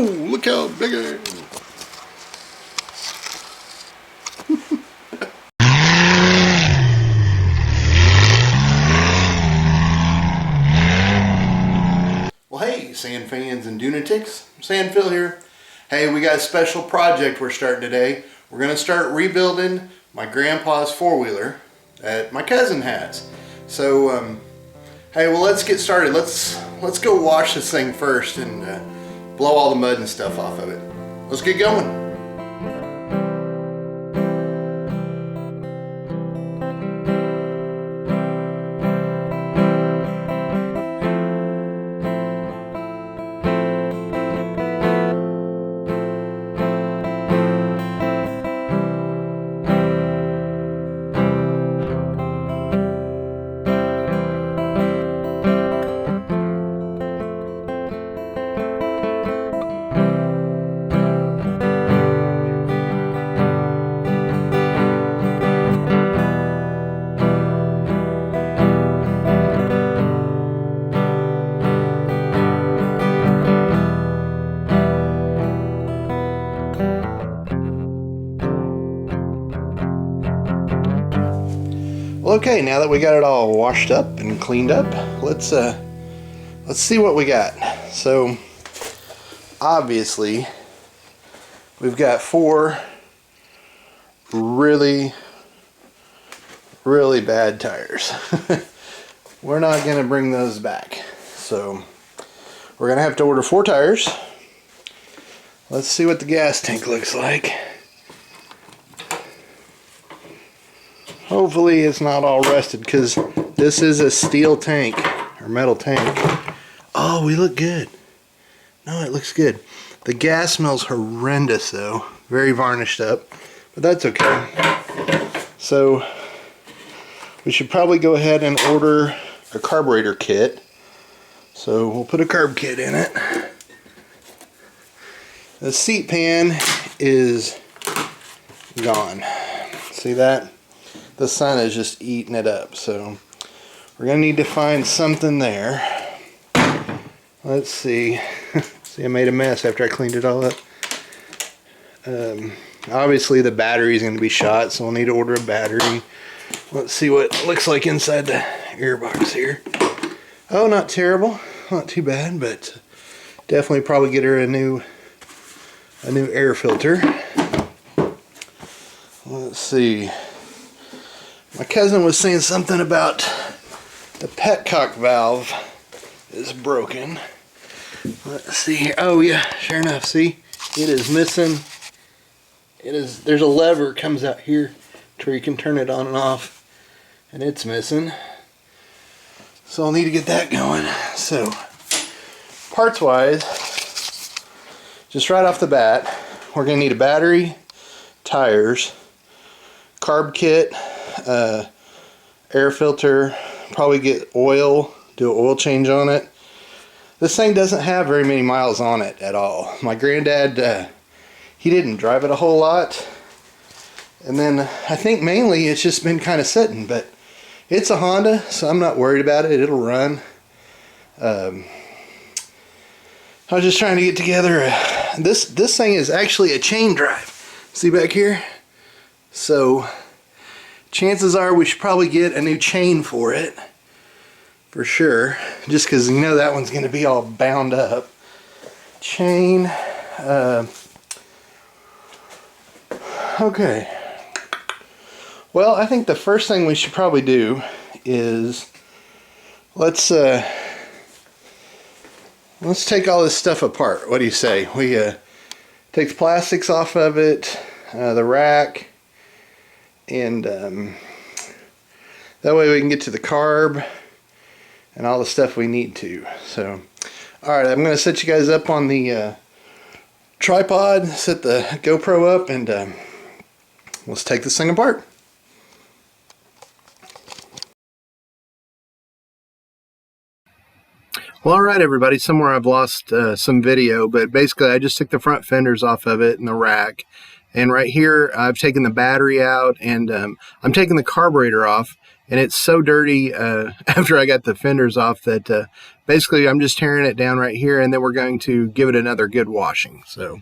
look how big it is. Well, hey, sand fans and Dunatics, Sand Phil here. Hey, we got a special project we're starting today. We're going to start rebuilding my grandpa's four-wheeler that my cousin has. So, hey, well, let's get started. Let's go wash this thing first and blow all the mud and stuff off of it. Let's get going. Okay, now that we got it all washed up and cleaned up, let's see what we got. So obviously we've got four really bad tires. We're not going to bring those back, so we're going to have to order 4 tires. Let's see what the gas tank looks like. Hopefully it's not all rusted, because this is a steel tank or metal tank. Oh, we look good. No, it looks good. The gas smells horrendous though, very varnished up, but that's okay. So we should probably go ahead and order a carburetor kit. So we'll put a carb kit in it. The seat pan is gone. See that? The sun is just eating it up, so we're gonna need to find something there. Let's see. See, I made a mess after I cleaned it all up. Obviously the battery is gonna be shot, so we'll need to order a battery. Let's see what it looks like inside the airbox here. Oh, not terrible, not too bad, but definitely probably get her a new air filter. Let's see. My cousin was saying something about the petcock valve is broken. Let's see here. Oh yeah, sure enough, see? It is missing. There's a lever comes out here to where you can turn it on and off, and it's missing. So I'll need to get that going. So, parts wise, just right off the bat, we're gonna need a battery, tires, carb kit, air filter, probably get oil, do an oil change on it. This thing doesn't have very many miles on it at all. My granddad, he didn't drive it a whole lot, and then I think mainly it's just been kind of sitting, but it's a Honda, so I'm not worried about it. It'll run. I was just trying to get together this thing is actually a chain drive. See back here? So chances are we should probably get a new chain for it, for sure, just because you know that one's going to be all bound up. Chain. Okay. Well, I think the first thing we should probably do is let's take all this stuff apart. What do you say? We take the plastics off of it, the rack, and that way we can get to the carb and all the stuff we need to. So, alright, I'm going to set you guys up on the tripod, set the GoPro up, and let's take this thing apart. Well, alright everybody, somewhere I've lost some video, but basically I just took the front fenders off of it and the rack. And right here, I've taken the battery out, and I'm taking the carburetor off. and it's so dirty after I got the fenders off that basically I'm just tearing it down right here, and then we're going to give it another good washing. So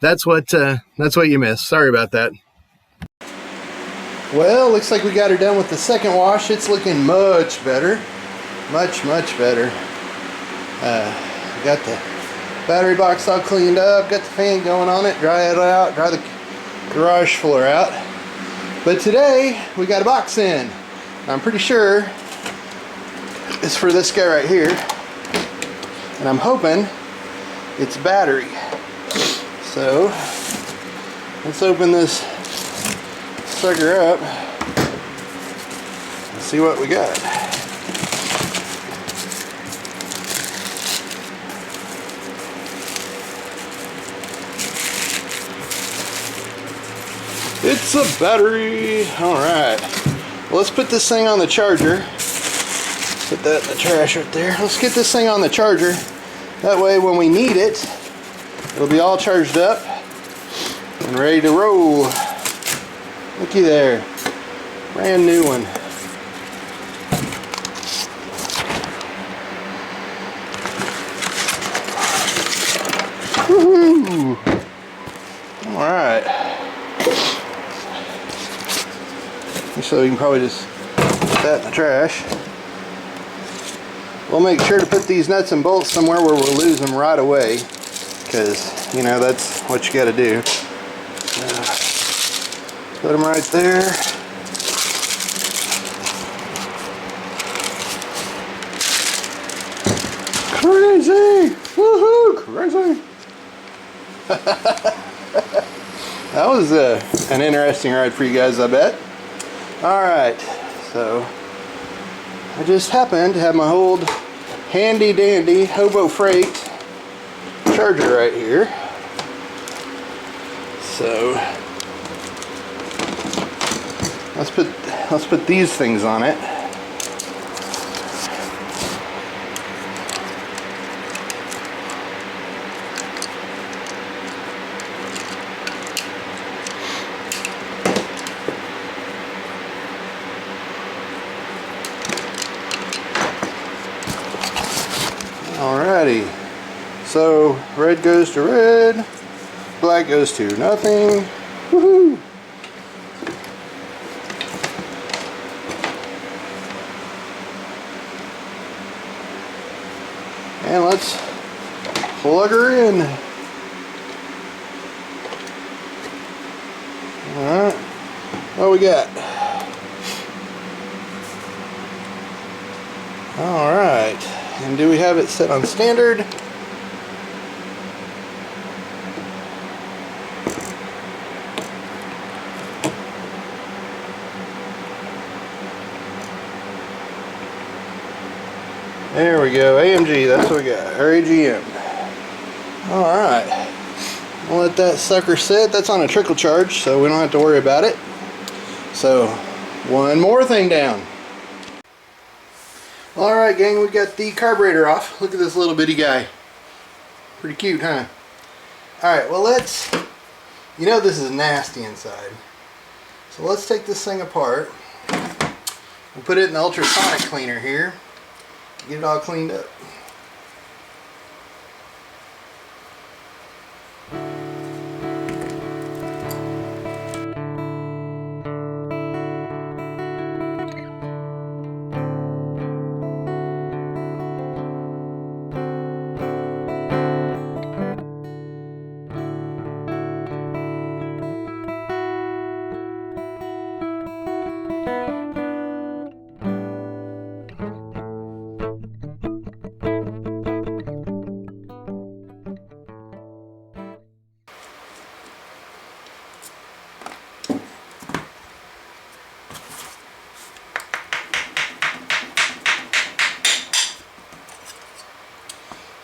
that's what you missed. Sorry about that. Well, looks like we got her done with the second wash. It's looking much better. Much better. Got the battery box all cleaned up, got the fan going on it, dry it out, dry the garage floor out. But today we got a box in. I'm pretty sure it's for this guy right here, and I'm hoping it's battery. So let's open this sucker up and see what we got. It's a battery. Alright. Well, let's put this thing on the charger. Put that in the trash right there. Let's get this thing on the charger. That way when we need it, it'll be all charged up and ready to roll. Looky there. Brand new one. Woohoo! Alright. So you can probably just put that in the trash. We'll make sure to put these nuts and bolts somewhere where we'll lose them right away, because you know that's what you got to do. Put them right there. Crazy! Woohoo! Crazy! That was an interesting ride for you guys, I bet. Alright, so I just happened to have my old handy dandy Hobo Freight charger right here. So let's put these things on it. Alrighty, so red goes to red, black goes to nothing. Woohoo! And let's plug her in. Alright, what we got? Alright. And do we have it set on standard? There we go, AMG, that's what we got, or AGM. Alright, we'll let that sucker sit. That's on a trickle charge, so we don't have to worry about it. So, one more thing down. Alright gang, we got the carburetor off. Look at this little bitty guy. Pretty cute, huh? Alright, well let's, you know this is nasty inside. So let's take this thing apart. We'll put it in the ultrasonic cleaner here. Get it all cleaned up.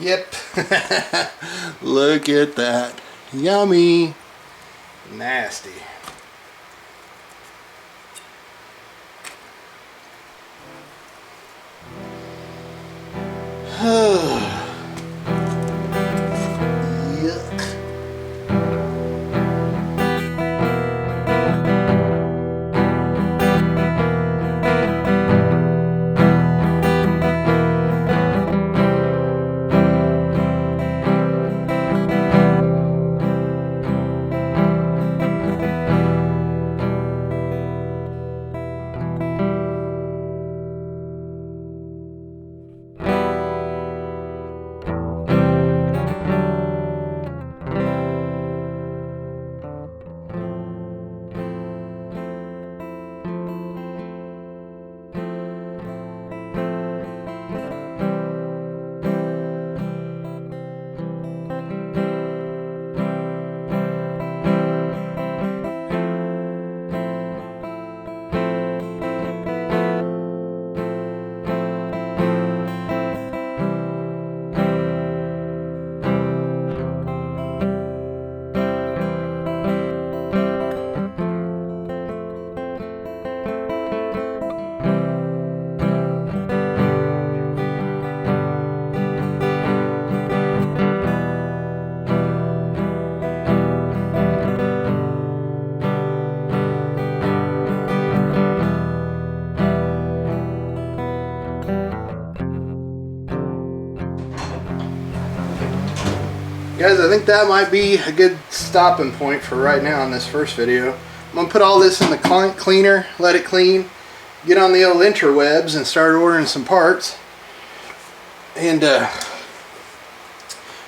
Yep. Look at that. Yummy. Nasty. Yuck. I think that might be a good stopping point for right now in this first video. I'm going to put all this in the cleaner, let it clean, get on the old interwebs and start ordering some parts. And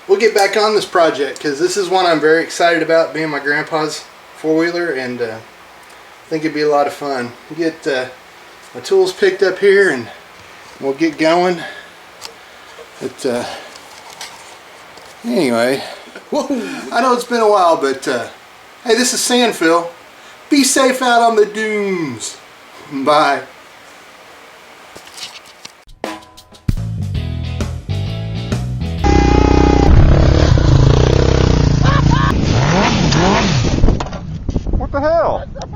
we'll get back on this project because this is one I'm very excited about, being my grandpa's four-wheeler, and I think it'd be a lot of fun. Get my tools picked up here and we'll get going. But anyway, whoa, I know it's been a while, but hey, this is Sandphil. Be safe out on the dunes. Bye. What the hell?